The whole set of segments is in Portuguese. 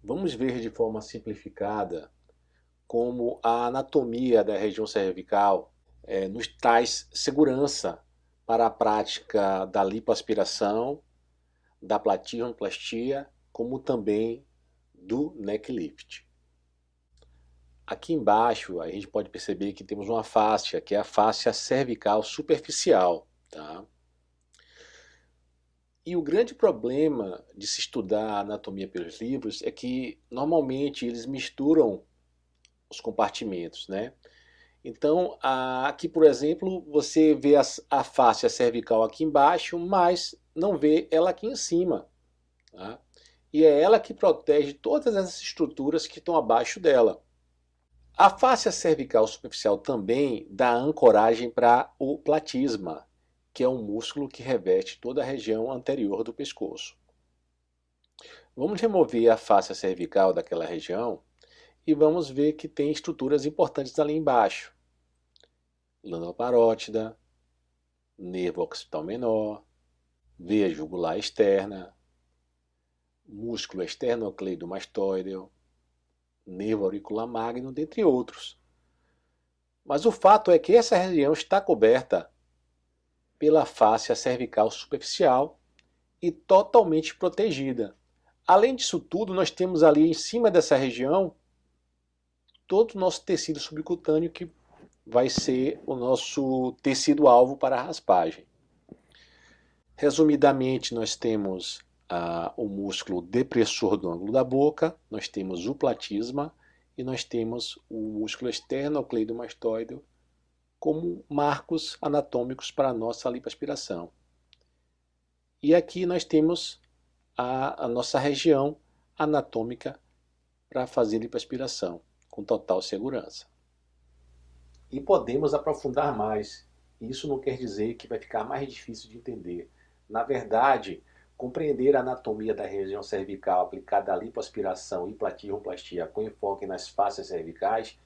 Vamos ver de forma simplificada como a anatomia da região cervical nos traz segurança para a prática da lipoaspiração, da platíomplastia, como também do neck lift. Aqui embaixo a gente pode perceber que temos uma fáscia, que é a fáscia cervical superficial. Tá? E o grande problema de se estudar a anatomia pelos livros é que normalmente eles misturam os compartimentos, né? Então, aqui, por exemplo, você vê a fáscia cervical aqui embaixo, mas não vê ela aqui em cima. Tá? E é ela que protege todas essas estruturas que estão abaixo dela. A fáscia cervical superficial também dá ancoragem para o platisma, que é um músculo que reveste toda a região anterior do pescoço. Vamos remover a fáscia cervical daquela região e vamos ver que tem estruturas importantes ali embaixo. Glândula parótida, nervo occipital menor, veia jugular externa, músculo esternocleidomastoideo, nervo auricular magno, dentre outros. Mas o fato é que essa região está coberta pela fáscia cervical superficial e totalmente protegida. Além disso tudo, nós temos ali em cima dessa região todo o nosso tecido subcutâneo que vai ser o nosso tecido-alvo para a raspagem. Resumidamente, nós temos o músculo depressor do ângulo da boca, nós temos o platisma e nós temos o músculo esternocleidomastoideo como marcos anatômicos para a nossa lipoaspiração. E aqui nós temos a nossa região anatômica para fazer lipoaspiração, com total segurança. E podemos aprofundar mais. Isso não quer dizer que vai ficar mais difícil de entender. Na verdade, compreender a anatomia da região cervical aplicada à lipoaspiração e platíomplastia com enfoque nas fáscias cervicais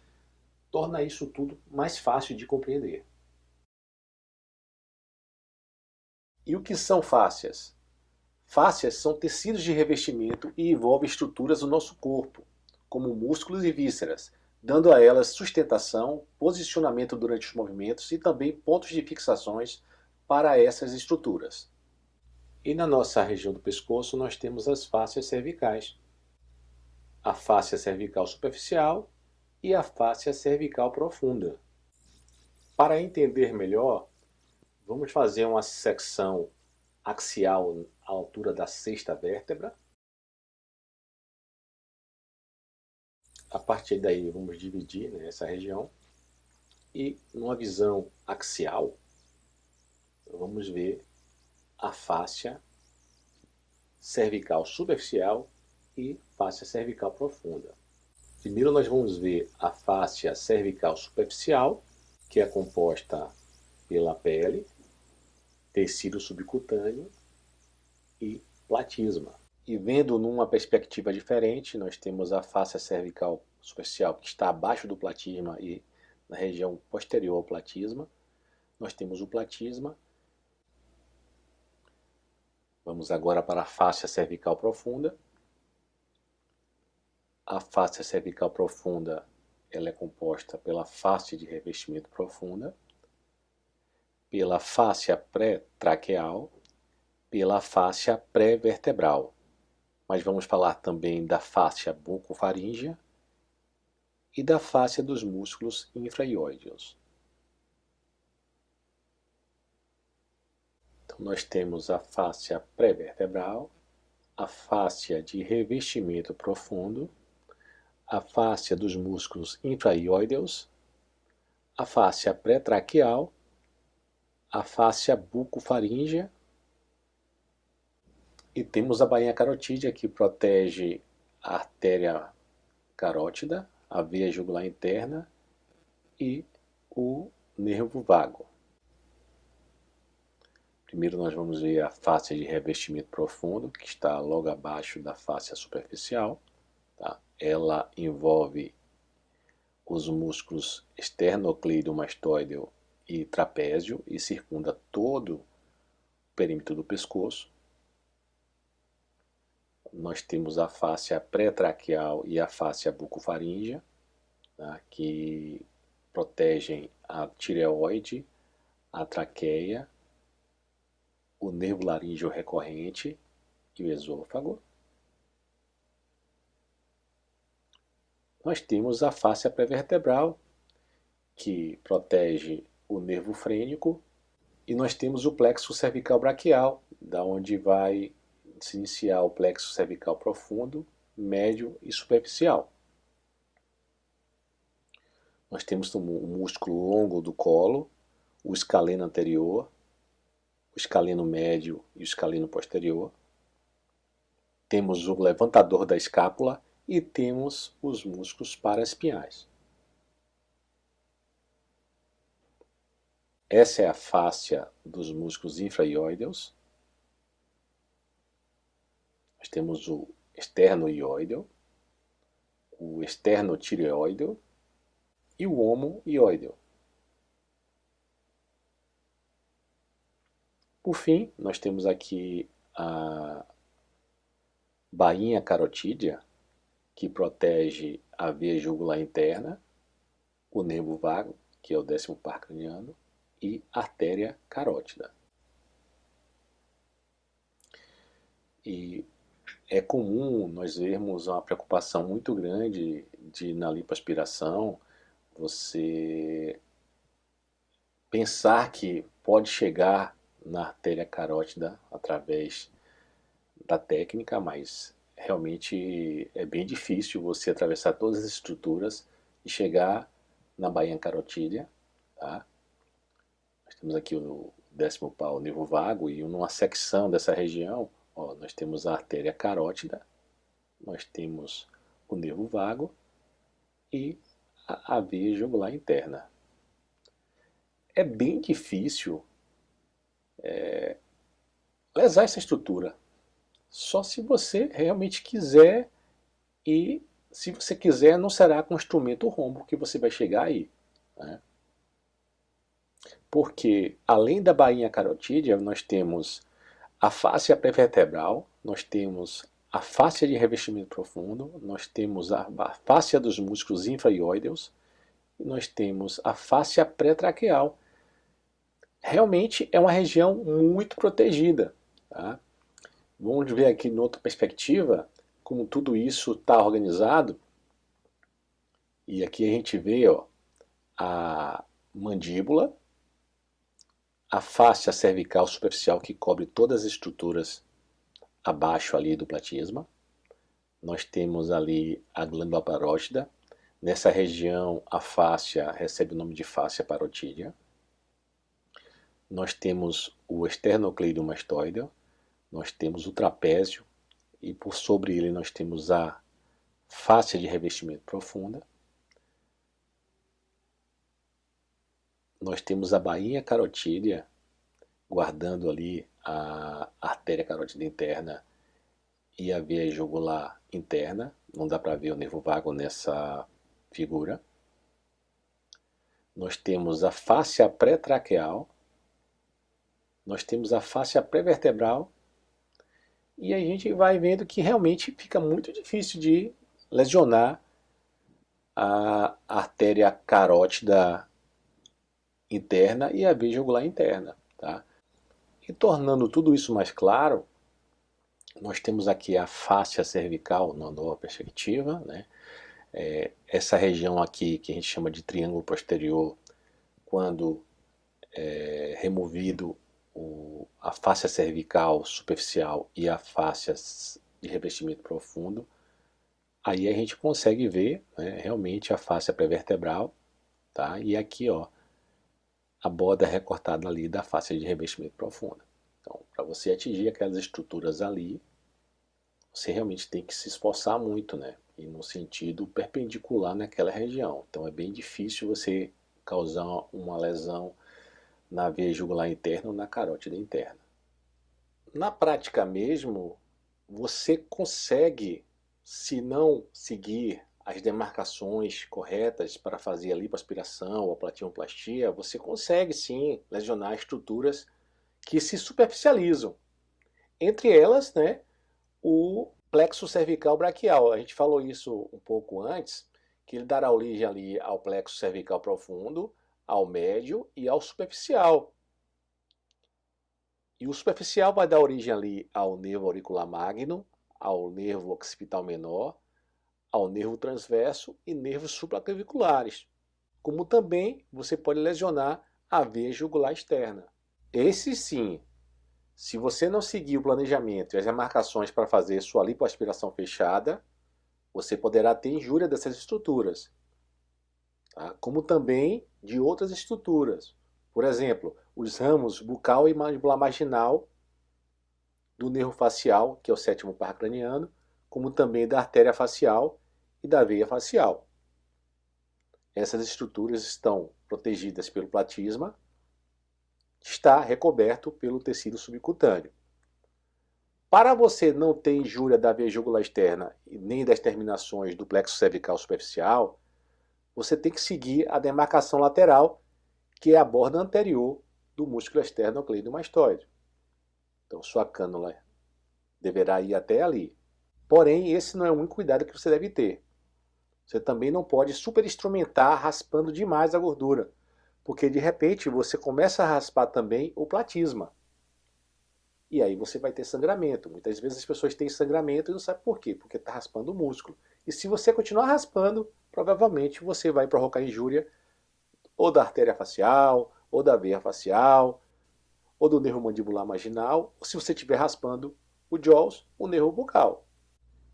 torna isso tudo mais fácil de compreender. E o que são fáscias? Fáscias são tecidos de revestimento e envolvem estruturas do nosso corpo, como músculos e vísceras, dando a elas sustentação, posicionamento durante os movimentos e também pontos de fixações para essas estruturas. E na nossa região do pescoço nós temos as fáscias cervicais. A fáscia cervical superficial e a fáscia cervical profunda. Para entender melhor, vamos fazer uma secção axial à altura da sexta vértebra. A partir daí vamos dividir, né, essa região e numa visão axial vamos ver a fáscia cervical superficial e fáscia cervical profunda. Primeiro nós vamos ver a fáscia cervical superficial, que é composta pela pele, tecido subcutâneo e platisma. E vendo numa perspectiva diferente, nós temos a fáscia cervical superficial que está abaixo do platisma e na região posterior ao platisma. Nós temos o platisma. Vamos agora para a fáscia cervical profunda. A fáscia cervical profunda ela é composta pela fáscia de revestimento profunda, pela fáscia pré-traqueal, pela fáscia pré-vertebral. Mas vamos falar também da fáscia bucofaríngea e da fáscia dos músculos infraioideus. Então nós temos a fáscia pré-vertebral, a fáscia de revestimento profundo, a fáscia dos músculos infraioideus, a fáscia pré-traqueal, a fáscia bucofaríngea e temos a bainha carotídea que protege a artéria carótida, a veia jugular interna e o nervo vago. Primeiro nós vamos ver a fáscia de revestimento profundo, que está logo abaixo da fáscia superficial. Tá? Ela envolve os músculos esternocleidomastoideo e trapézio e circunda todo o perímetro do pescoço. nós temos a fáscia pré-traqueal e a fáscia bucofaríngea, tá, que protegem a tireoide, a traqueia, o nervo laríngeo recorrente e o esôfago. Nós temos a fáscia pré-vertebral, que protege o nervo frênico, e nós temos o plexo cervical braquial, da onde vai se iniciar o plexo cervical profundo, médio e superficial. Nós temos o músculo longo do colo, o escaleno anterior, o escaleno médio e o escaleno posterior. Temos o levantador da escápula e temos os músculos paraespinhais. Essa é a fáscia dos músculos infraioideus. Nós temos o esternoioideo, o esternotireoideo e o homoioideo. Por fim, nós temos aqui a bainha carotídea, que protege a veia jugular interna, o nervo vago, que é o 10º par craniano, e a artéria carótida. E é comum nós vermos uma preocupação muito grande na lipoaspiração, você pensar que pode chegar na artéria carótida através da técnica, mas realmente é bem difícil você atravessar todas as estruturas e chegar na bainha carotídea, tá? Nós temos aqui o 10º par, o nervo vago, e numa secção dessa região, ó, nós temos a artéria carótida, nós temos o nervo vago e a veia jugular interna. É bem difícil lesar essa estrutura, só se você realmente quiser, e se você quiser não será com o instrumento rombo que você vai chegar aí, né? Porque além da bainha carotídea, nós temos a fáscia pré-vertebral, nós temos a fáscia de revestimento profundo, nós temos a fáscia dos músculos infraioideus, e nós temos a fáscia pré-traqueal. Realmente é uma região muito protegida, tá? Vamos ver aqui em outra perspectiva como tudo isso está organizado. E aqui a gente vê, ó, a mandíbula, a fáscia cervical superficial que cobre todas as estruturas abaixo ali do platisma. Nós temos ali a glândula parótida. Nessa região a fáscia recebe o nome de fáscia parotídea. Nós temos o esternocleidomastoideo, nós temos o trapézio e por sobre ele nós temos a fáscia de revestimento profunda. Nós temos a bainha carotídea, guardando ali a artéria carótida interna e a veia jugular interna. Não dá para ver o nervo vago nessa figura. Nós temos a fáscia pré-traqueal, nós temos a fáscia pré-vertebral, e a gente vai vendo que realmente fica muito difícil de lesionar a artéria carótida interna e a veia jugular interna, tá? E tornando tudo isso mais claro, nós temos aqui a fáscia cervical na nova perspectiva, né? Essa região aqui que a gente chama de triângulo posterior, quando removido a fáscia cervical superficial e a fáscia de revestimento profundo, aí a gente consegue ver, né, realmente a fáscia pré-vertebral, tá? E aqui, ó, a borda recortada ali da fáscia de revestimento profundo. Então, para você atingir aquelas estruturas ali, você realmente tem que se esforçar muito, né? E no sentido perpendicular naquela região. Então é bem difícil você causar uma lesão na veia jugular interna ou na carótida interna. Na prática mesmo, você consegue, se não seguir as demarcações corretas para fazer a lipoaspiração ou a platinoplastia, você consegue sim lesionar estruturas que se superficializam. Entre elas, né, o plexo cervical braquial. A gente falou isso um pouco antes, que ele dará origem ali ao plexo cervical profundo, ao médio e ao superficial. E o superficial vai dar origem ali ao nervo auricular magno, ao nervo occipital menor, ao nervo transverso e nervos supraclaviculares. Como também você pode lesionar a veia jugular externa. Esse sim, se você não seguir o planejamento e as remarcações para fazer sua lipoaspiração fechada, você poderá ter injúria dessas estruturas, tá? Como também de outras estruturas. Por exemplo, os ramos bucal e mandibular marginal do nervo facial, que é o sétimo par craniano, como também da artéria facial e da veia facial. Essas estruturas estão protegidas pelo platisma, está recoberto pelo tecido subcutâneo. Para você não ter injúria da veia jugular externa e nem das terminações do plexo cervical superficial, você tem que seguir a demarcação lateral, que é a borda anterior do músculo externo ocleidomastoide. Então, sua cânula deverá ir até ali. Porém, esse não é o único cuidado que você deve ter. Você também não pode superinstrumentar raspando demais a gordura, porque de repente você começa a raspar também o platisma. E aí você vai ter sangramento. Muitas vezes as pessoas têm sangramento e não sabem por quê, porque está raspando o músculo. E se você continuar raspando, provavelmente você vai provocar injúria ou da artéria facial, ou da veia facial, ou do nervo mandibular marginal, ou se você estiver raspando o jaws, o nervo bucal.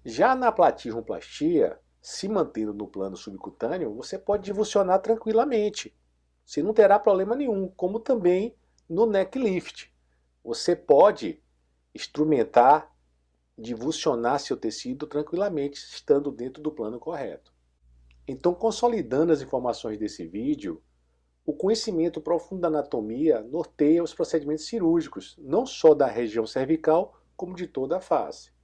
Já na platismoplastia, se mantendo no plano subcutâneo, você pode divulsionar tranquilamente. Você não terá problema nenhum, como também no neck lift. Você pode instrumentar, divulsionar seu tecido tranquilamente, estando dentro do plano correto. Então, consolidando as informações desse vídeo, o conhecimento profundo da anatomia norteia os procedimentos cirúrgicos, não só da região cervical, como de toda a face.